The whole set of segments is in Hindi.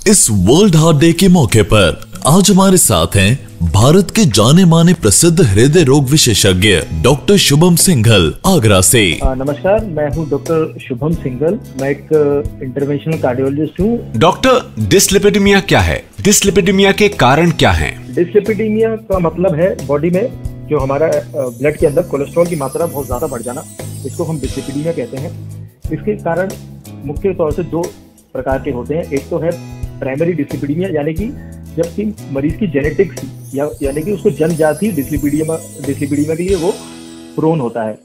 इस वर्ल्ड हार्ट डे के मौके पर आज हमारे साथ हैं भारत के जाने माने प्रसिद्ध हृदय रोग विशेषज्ञ डॉक्टर शुभम सिंघल आगरा से। नमस्कार, मैं हूं डॉक्टर शुभम सिंघल। मैं एक इंटरवेंशनल कार्डियोलॉजिस्ट हूं। डॉक्टर, डिसलिपिडेमिया क्या है? डिसलिपिडेमिया के कारण क्या हैं? डिसलिपिडेमिया का मतलब है बॉडी में जो हमारा ब्लड के अंदर कोलेस्ट्रॉल की मात्रा बहुत ज्यादा बढ़ जाना, इसको हम डिसलिपिडेमिया कहते हैं। इसके कारण मुख्य तौर से दो प्रकार के होते हैं। एक तो है प्राइमरी डिसलिपिडेमिया, यानी कि जबकि मरीज की जेनेटिक्स यानी कि उसको जन्मजात ही डिसलिपिडेमिया के लिए वो प्रोन होता है।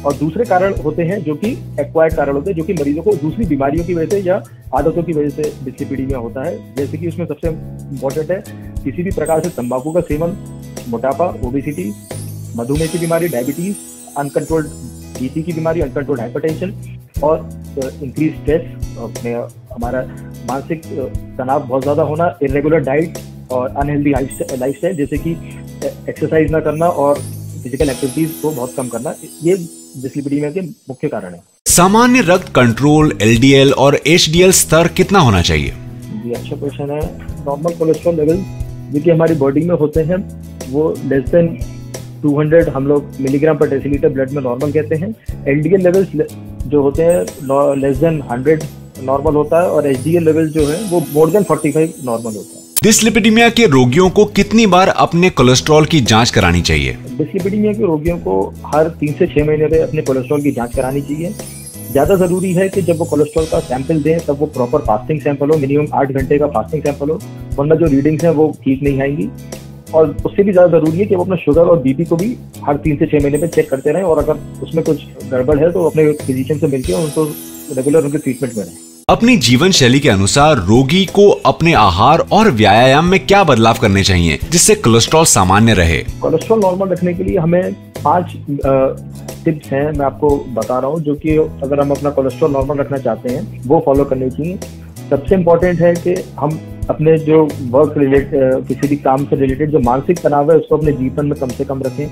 और दूसरे कारण होते हैं जो कि एक्वायर्ड कारण होते हैं, जो कि मरीजों को दूसरी बीमारियों की वजह से या आदतों की वजह से डिसलिपिडेमिया होता है। जैसे कि उसमें सबसे इम्पोर्टेंट है किसी भी प्रकार से तंबाकू का सेवन, मोटापा, ओबेसिटी, मधुमेह की बीमारी, डायबिटीज, अनकंट्रोल्ड बीपी की बीमारी, अनकंट्रोल्ड हाइपरटेंशन और इंक्रीज स्ट्रेस, हमारा मानसिक तनाव बहुत ज्यादा होना, इरेगुलर डाइट और अनहेल्दी लाइफस्टाइल जैसे कि एक्सरसाइज ना करना और फिजिकल एक्टिविटीज को बहुत कम करना, ये डिसलिपिडेमिया के मुख्य कारण है। सामान्य रक्त कंट्रोल एलडीएल और एचडीएल स्तर कितना होना चाहिए? जी, अच्छा क्वेश्चन है। नॉर्मल कोलेस्ट्रॉल लेवल जो कि हमारी बॉडी में होते हैं वो लेस देन 200 हम लोग मिलीग्राम पर डेसीलीटर ब्लड में नॉर्मल कहते हैं। एलडीएल लेवल्स जो होते हैं लेस देन 100 नॉर्मल होता है और एचडीएल लेवल जो है वो मोर देन 45 नॉर्मल होता है। डिसलिपिडेमिया के रोगियों को कितनी बार अपने कोलेस्ट्रॉल की जांच करानी चाहिए? डिसलिपिडेमिया के रोगियों को हर 3 से 6 महीने में अपने कोलेस्ट्रॉल की जांच करानी चाहिए। ज्यादा जरूरी है कि जब वो कोलेस्ट्रॉल का सैंपल दें तब वो प्रॉपर फास्टिंग सैंपल हो, मिनिमम 8 घंटे का फास्टिंग सैंपल हो, वरना जो रीडिंग्स हैं वो ठीक नहीं आएंगी। और उससे भी ज्यादा जरूरी है कि वो अपना शुगर और बीपी को भी हर 3 से 6 महीने में चेक करते रहें और अगर उसमें कुछ गड़बड़ है तो अपने फिजिशियन से मिलकर उनको रेगुलर उनके ट्रीटमेंट में रहें। अपनी जीवन शैली के अनुसार रोगी को अपने आहार और व्यायाम में क्या बदलाव करने चाहिए जिससे कोलेस्ट्रॉल सामान्य रहे? कोलेस्ट्रॉल नॉर्मल रखने के लिए हमें 5 टिप्स हैं, मैं आपको बता रहा हूँ, जो कि अगर हम अपना कोलेस्ट्रॉल नॉर्मल रखना चाहते हैं वो फॉलो करनी चाहिए। सबसे इम्पोर्टेंट है कि हम अपने जो वर्क रिलेटेड किसी भी काम से रिलेटेड जो मानसिक तनाव है उसको अपने जीवन में कम से कम रखें।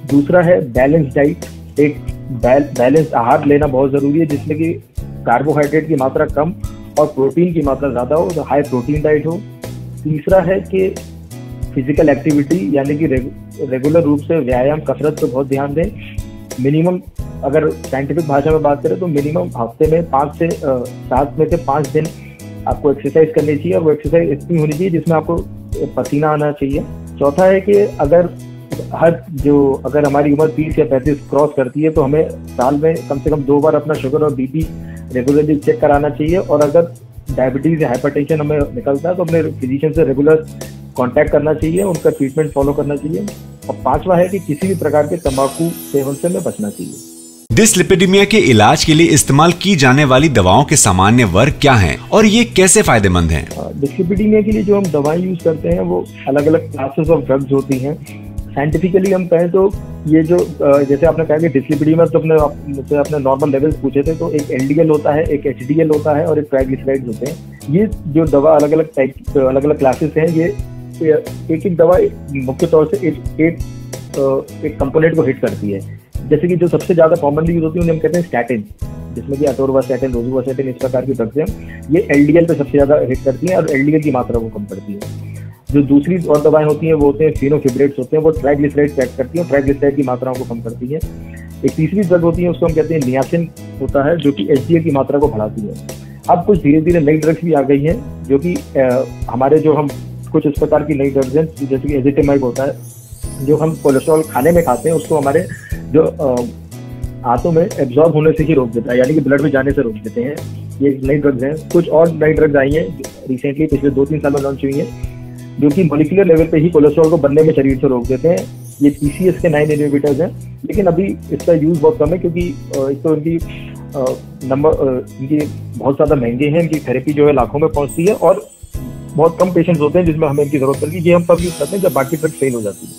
दूसरा है बैलेंस डाइट, एक बैलेंस आहार लेना बहुत जरूरी है जिसमें कि कार्बोहाइड्रेट की मात्रा कम और प्रोटीन की मात्रा ज्यादा हो, तो हाई प्रोटीन डाइट हो। तीसरा है कि फिजिकल एक्टिविटी यानी कि रेगुलर रूप से व्यायाम, कसरत पे बहुत ध्यान दें। मिनिमम अगर साइंटिफिक भाषा में बात करें तो मिनिमम हफ्ते में 5 से 7 में से 5 दिन आपको एक्सरसाइज करनी चाहिए और वो एक्सरसाइज इतनी होनी चाहिए जिसमें आपको पसीना आना चाहिए। चौथा है कि अगर हमारी उम्र 30 या 35 क्रॉस करती है तो हमें साल में कम से कम 2 बार अपना शुगर और बीपी रेगुलरली चेक कराना चाहिए और अगर डायबिटीज या हाइपरटेंशन हमें निकलता है तो अपने फिजिशियन से रेगुलर कांटेक्ट करना चाहिए, उनका ट्रीटमेंट फॉलो करना चाहिए। और 5वां है कि किसी भी प्रकार के तंबाकू सेवन से हमें बचना चाहिए। डिसलिपिडेमिया के इलाज के लिए इस्तेमाल की जाने वाली दवाओं के सामान्य वर्ग क्या हैं और ये कैसे फायदेमंद हैं? डिसलिपिडेमिया के लिए जो हम दवाएं यूज करते हैं वो अलग अलग क्लासेस ऑफ ड्रग्स होती हैं। साइंटिफिकली हम कहें तो ये जो जैसे आपने कहा कि डिसलिपिडेमिया तो अपने नॉर्मल लेवल्स पूछे थे, तो एक एलडीएल होता है, एक एचडीएल होता है और एक ट्राइग्लिसराइड्स होते हैं। ये जो दवा अलग अलग क्लासेस हैं, ये एक दवा मुख्य तौर से एक कंपोनेंट को हिट करती है। जैसे कि जो सबसे ज्यादा कॉमनली यूज होती है उन्हें हम कहते हैं स्टैटिन, जिसमें कि अटोरवास्टैटिन, रोजुवास्टैटिन इस प्रकार की ड्रग्स हैं। ये एलडीएल पे सबसे ज्यादा हिट करती हैं और एलडीएल की मात्रा को कम करती है। जो दूसरी और दवाएं होती हैं वो होते हैं फेनोफिब्रेट्स होते हैं, वो ट्राइग्लिसराइड पैक करती हैं, ट्राइग्लिसराइड की मात्राओं को कम करती है। एक तीसरी ड्रग होती है उसको हम कहते हैं नियासिन होता है, जो कि एचडीएल की मात्रा को बढ़ाती है। अब कुछ धीरे धीरे नई ड्रग्स भी आ गई हैं जो कि हमारे जो हम कुछ इस प्रकार की नई ड्रग्स हैं, जैसे कि एजिटेमाइब होता है, जो हम कोलेस्ट्रॉल खाने में खाते हैं उसको हमारे जो आंतों में एब्जॉर्ब होने से ही रोक देता है, यानी कि ब्लड में जाने से रोक देते हैं। ये नई ड्रग्स हैं। कुछ और नई ड्रग्स आई हैं रिसेंटली, पिछले 2-3 साल में लॉन्च हुई हैं, जो कि मॉलिक्यूलर लेवल पे ही कोलेस्ट्रॉल को बनने में शरीर से रोक देते हैं। ये पीसीएस के 9 इनहिबिटर्स हैं, लेकिन अभी इसका यूज बहुत कम है क्योंकि एक तो इनकी बहुत ज्यादा महंगे हैं, इनकी थेरेपी जो है लाखों में पहुंचती है और बहुत कम पेशेंट्स होते हैं जिसमें हमें इनकी जरूरत पड़ती है। ये हम तब यूज करते हैं जब बाकी ड्रग फेल हो जाती है।